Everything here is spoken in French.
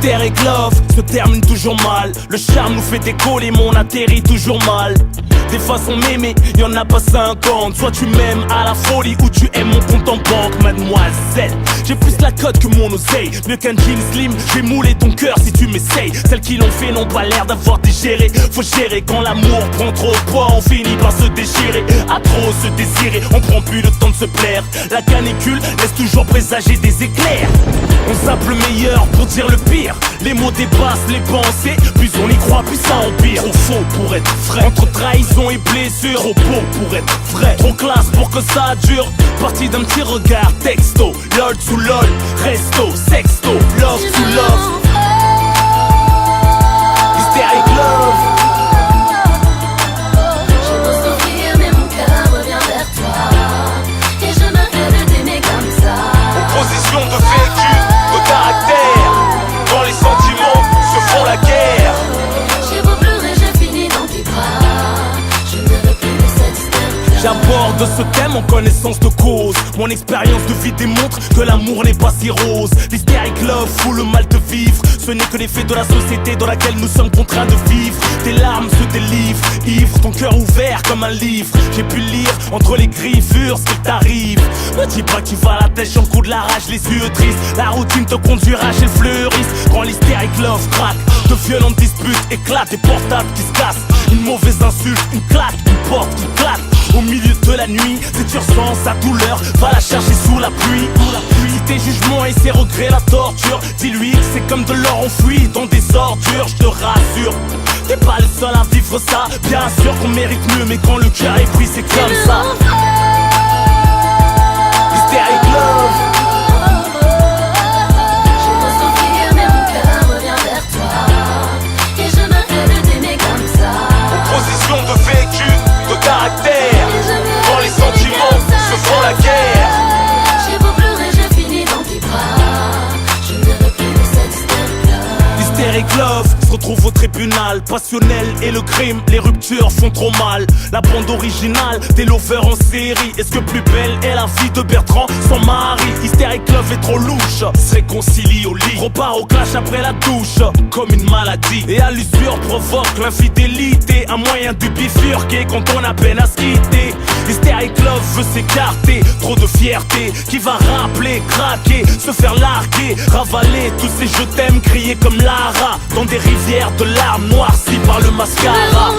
Hystérique love se termine toujours mal. Le charme nous fait décoller mais on atterrit toujours mal. Des façons m'aimer, y'en a pas 50. Soit tu m'aimes à la folie ou tu aimes mon compte en banque. Mademoiselle, j'ai plus la cote que mon oseille. Mieux qu'un jean slim, j'ai moulé ton cœur si tu m'essayes. Celles qui l'ont fait n'ont pas l'air d'avoir digéré. Faut gérer quand l'amour prend trop de poids. On finit par se déchirer, à trop se désirer. On prend plus le temps de se plaire. La canicule laisse toujours présager des éclairs. On zappe le meilleur pour dire le pire. Les mots dépassent les pensées. Plus on y croit, plus ça empire. Trop faux pour être vrai. Entre trahison et blessure. Trop beau pour être vrai. Trop classe pour que ça dure. Parti d'un petit regard. Texto, lol sous lol. Resto, sexto, love to love. Hystérique love. J'ai beau souffrir mais mon cœur revient vers toi. Et je me rêve de t'aimer comme ça. Opposition de vécu, de caractère. Quand les sentiments se font la guerre. J'ai beau pleurer, je finis dans tes bras. Je ne veux plus de cette histoire. J'aborde ce thème en connaissance de cause. Mon expérience de vie démontre que l'amour n'est pas si rose. L'hystérique love fout le mal de vivre. Ce n'est que l'effet de la société dans laquelle nous sommes contraints de vivre. Tes larmes se délivrent, ivre, ton cœur ouvert comme un livre. J'ai pu lire entre les griffures ce qui t'arrive. Me dis pas que tu vas à la tête, j'en coup de la rage, les yeux tristes. La routine te conduira chez le fleuriste. Quand l'hystérique love craque, de violentes disputes éclatent, des portables qui se cassent. Une mauvaise insulte, une claque, une porte qui claque. Au milieu de la nuit, si tu ressens sa douleur, va la chercher sous la pluie. Si tes jugements et ses regrets la torture, dis-lui que c'est comme de l'or enfoui dans des ordures, je te rassure. T'es pas le seul à vivre ça, bien sûr qu'on mérite mieux, mais quand le cœur est pris, c'est comme ça. Hystérique love. J'ai beau souffrir mais mon cœur revient vers toi. Et je me rêve de t'aimer comme ça. Opposition de vécu, de caractère. Quand les sentiments se font la guerre. J'ai beau pleurer, je finis dans tes bras. Je ne veux plus de cette histoire. Hystérique love se retrouve au tribunal. Passionnel et le crime, les ruptures font trop mal. La bande originale des lovers en série. Est-ce que plus belle est la vie de Bertrand, son mari? Hystérique love est trop louche, se réconcilie au lit. Repart au clash après la douche, comme une maladie. Et à l'usure provoque l'infidélité. Un moyen de bifurquer quand on a peine à se quitter. Hystérique love veut s'écarter, trop de fierté qui va rappeler, craquer, se faire larguer, ravaler tous ces je t'aime criés comme Lara dans des rivières de larmes noircies par le mascara.